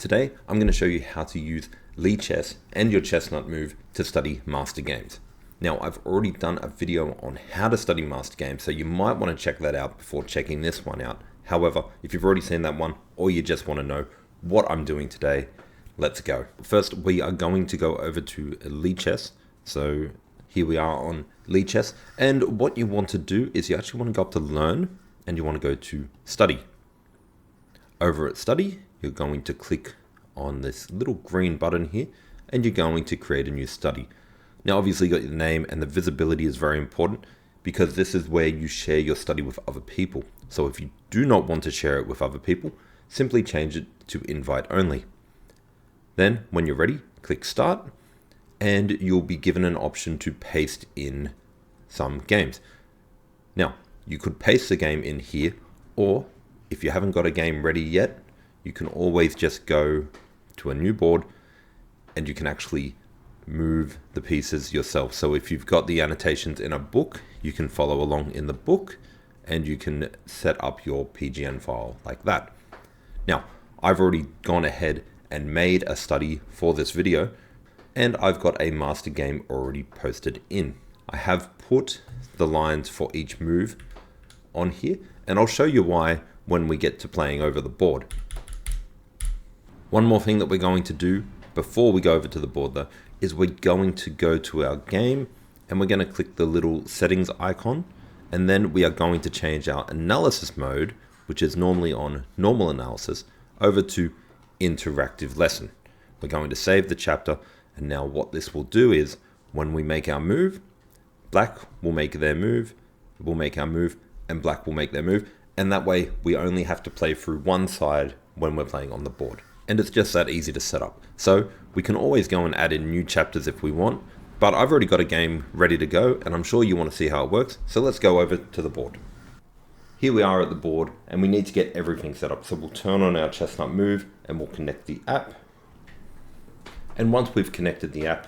Today, I'm going to show you how to use Lichess and your Chessnut Move to study master games. Now, I've already done a video on how to study master games, so you might want to check that out before checking this one out. However, if you've already seen that one, or you just want to know what I'm doing today, let's go. First, we are going to go over to Lichess. So here we are on Lichess, and what you want to do is you actually want to go up to Learn, and you want to go to Study. Over at Study, you're going to click on this little green button here, and you're going to create a new study. Now, obviously, you got your name, and the visibility is very important because this is where you share your study with other people. So if you do not want to share it with other people, simply change it to invite only. Then, when you're ready, click Start, and you'll be given an option to paste in some games. Now, you could paste the game in here, or if you haven't got a game ready yet, you can always just go to a new board and you can actually move the pieces yourself. So if you've got the annotations in a book, you can follow along in the book and you can set up your PGN file like that. Now, I've already gone ahead and made a study for this video, and I've got a master game already posted in. I have put the lines for each move on here, and I'll show you why when we get to playing over the board. One more thing that we're going to do before we go over to the board though, is we're going to go to our game and we're going to click the little settings icon, and then we are going to change our analysis mode, which is normally on normal analysis, over to interactive lesson. We're going to save the chapter, and now what this will do is when we make our move, black will make their move, we'll make our move, and black will make their move, and that way we only have to play through one side when we're playing on the board. And it's just that easy to set up. So we can always go and add in new chapters if we want, but I've already got a game ready to go, and I'm sure you want to see how it works. So let's go over to the board. Here we are at the board, and we need to get everything set up. So we'll turn on our Chessnut Move and we'll connect the app. And once we've connected the app,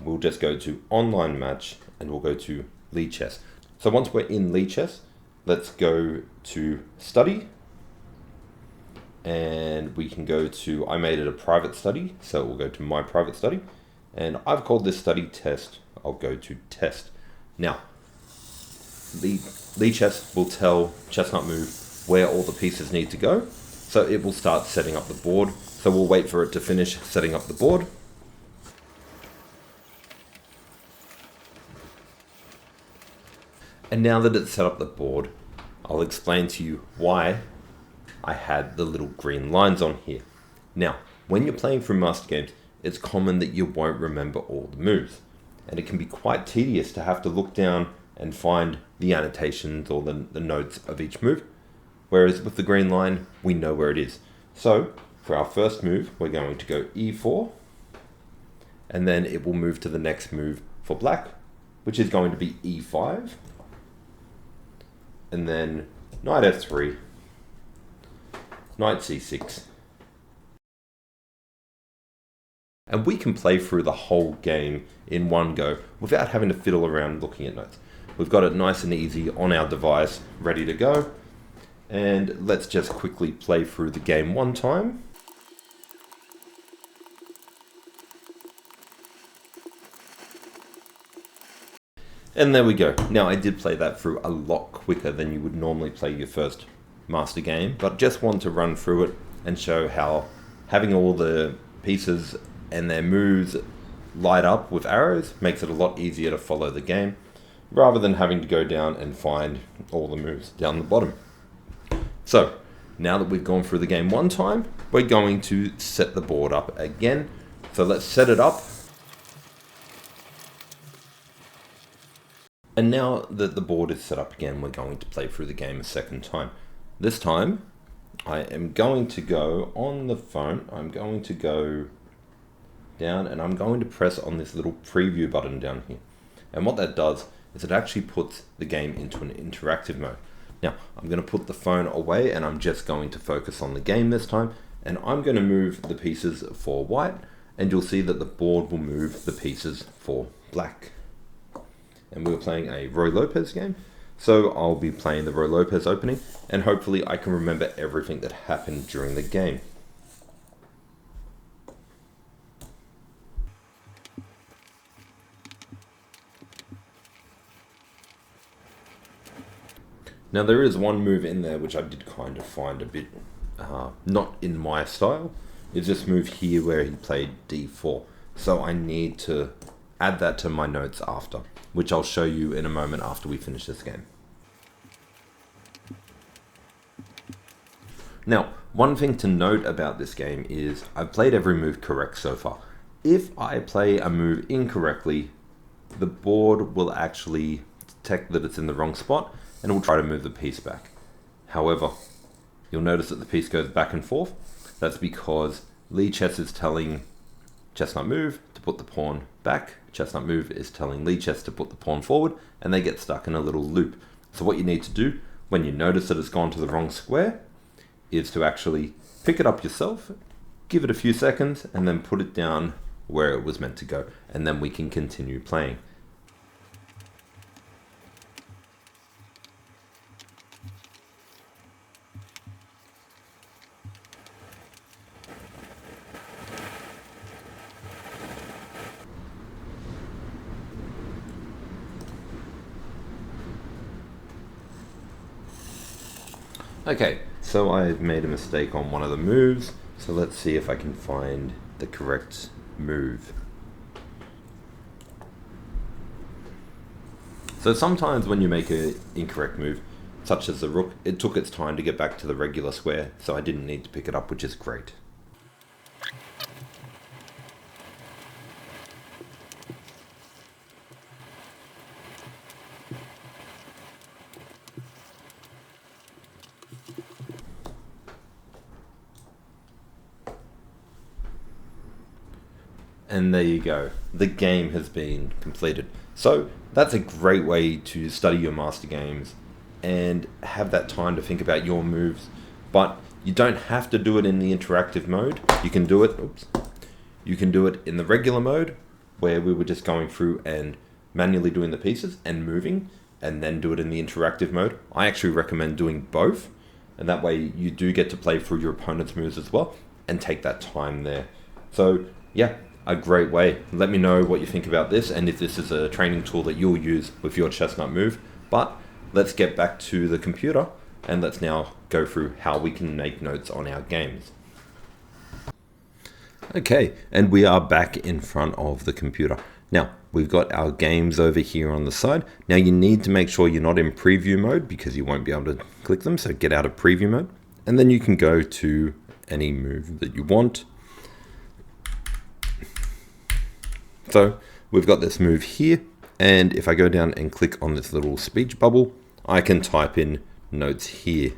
we'll just go to Online Match and we'll go to Lichess. So once we're in Lichess, let's go to Study. And we can go to, I made it a private study, so we'll go to my private study, and I've called this study test. I'll go to test. Now, the Lichess will tell Chessnut Move where all the pieces need to go, so it will start setting up the board. So we'll wait for it to finish setting up the board. And now that it's set up the board, I'll explain to you why I had the little green lines on here. Now, when you're playing through master games, it's common that you won't remember all the moves. And it can be quite tedious to have to look down and find the annotations or the notes of each move. Whereas with the green line, we know where it is. So, for our first move, we're going to go e4. And then it will move to the next move for black, which is going to be e5. And then knight f3. Knight c6. And we can play through the whole game in one go without having to fiddle around looking at notes. We've got it nice and easy on our device, ready to go. And let's just quickly play through the game one time. And there we go. Now, I did play that through a lot quicker than you would normally play your first master game, but just want to run through it and show how having all the pieces and their moves light up with arrows makes it a lot easier to follow the game rather than having to go down and find all the moves down the bottom. So now that we've gone through the game one time, we're going to set the board up again. So let's set it up. And now that the board is set up again, we're going to play through the game a second time. This time, I am going to go on the phone, I'm going to go down and I'm going to press on this little preview button down here. And what that does is it actually puts the game into an interactive mode. Now, I'm going to put the phone away and I'm just going to focus on the game this time. And I'm going to move the pieces for white, and you'll see that the board will move the pieces for black. And we were playing a Roy Lopez game. So I'll be playing the Roy Lopez opening, and hopefully I can remember everything that happened during the game. Now there is one move in there which I did kind of find a bit not in my style. It's this move here where he played d4. So I need to add that to my notes after, which I'll show you in a moment after we finish this game. Now, one thing to note about this game is I've played every move correct so far. If I play a move incorrectly, the board will actually detect that it's in the wrong spot and it will try to move the piece back. However, you'll notice that the piece goes back and forth. That's because Lichess is telling Chessnut Move to put the pawn back. Chessnut Move is telling Lichess to put the pawn forward, and they get stuck in a little loop. So what you need to do when you notice that it's gone to the wrong square is to actually pick it up yourself, give it a few seconds, and then put it down where it was meant to go. And then we can continue playing. Okay, so I've made a mistake on one of the moves, so let's see if I can find the correct move. So sometimes when you make an incorrect move, such as the rook, it took its time to get back to the regular square, so I didn't need to pick it up, which is great. And there you go, the game has been completed. So that's a great way to study your master games and have that time to think about your moves. But you don't have to do it in the interactive mode. You can do it, you can do it in the regular mode where we were just going through and manually doing the pieces and moving, and then do it in the interactive mode. I actually recommend doing both, and that way you do get to play through your opponent's moves as well and take that time there. So yeah, a great way. Let me know what you think about this and if this is a training tool that you'll use with your Chessnut Move. But let's get back to the computer and let's now go through how we can make notes on our games. Okay, and we are back in front of the computer. Now, we've got our games over here on the side. Now you need to make sure you're not in preview mode because you won't be able to click them, so get out of preview mode. And then you can go to any move that you want. So we've got this move here, and if I go down and click on this little speech bubble, I can type in notes here.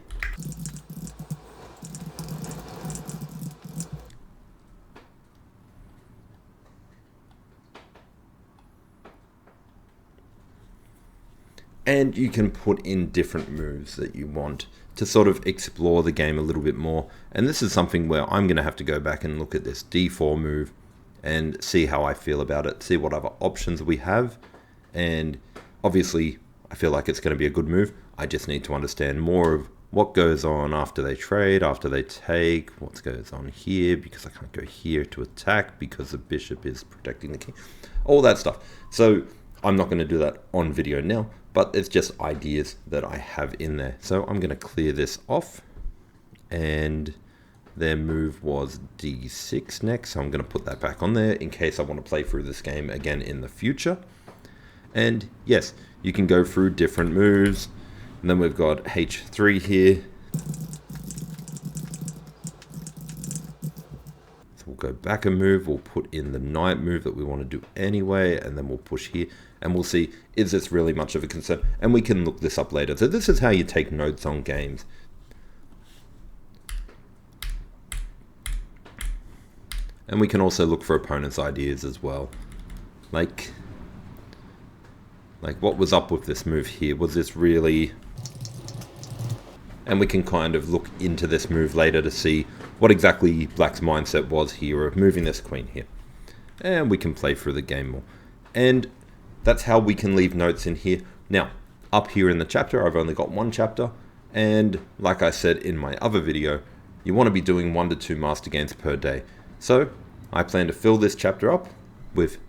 And you can put in different moves that you want to sort of explore the game a little bit more. And this is something where I'm going to have to go back and look at this d4 move and see how I feel about it, see what other options we have. And obviously, I feel like it's going to be a good move. I just need to understand more of what goes on after they trade, after they take, what goes on here, because I can't go here to attack because the bishop is protecting the king, all that stuff. So I'm not going to do that on video now, but it's just ideas that I have in there. So I'm going to clear this off, and their move was d6 next, so I'm going to put that back on there in case I want to play through this game again in the future. And yes, you can go through different moves. And then we've got h3 here. So we'll go back a move, we'll put in the knight move that we want to do anyway, and then we'll push here, and we'll see, is this really much of a concern? And we can look this up later. So this is how you take notes on games. And we can also look for opponents' ideas as well. Like what was up with this move here? Was this really... And we can kind of look into this move later to see what exactly Black's mindset was here of moving this queen here. And we can play through the game more. And that's how we can leave notes in here. Now, up here in the chapter, I've only got one chapter. And like I said in my other video, you want to be doing 1 to 2 master games per day. So I plan to fill this chapter up with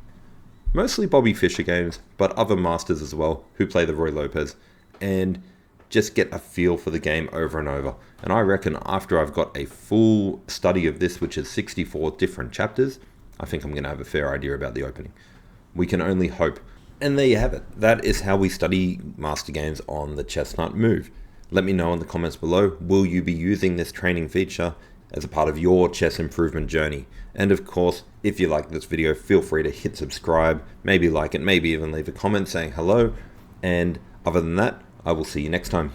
mostly Bobby Fischer games, but other masters as well who play the Roy Lopez. And just get a feel for the game over and over. And I reckon after I've got a full study of this, which is 64 different chapters, I think I'm going to have a fair idea about the opening. We can only hope. And there you have it. That is how we study master games on the Chessnut Move. Let me know in the comments below, will you be using this training feature as a part of your chess improvement journey? And of course, if you like this video, feel free to hit subscribe, maybe like it, maybe even leave a comment saying hello. And other than that, I will see you next time.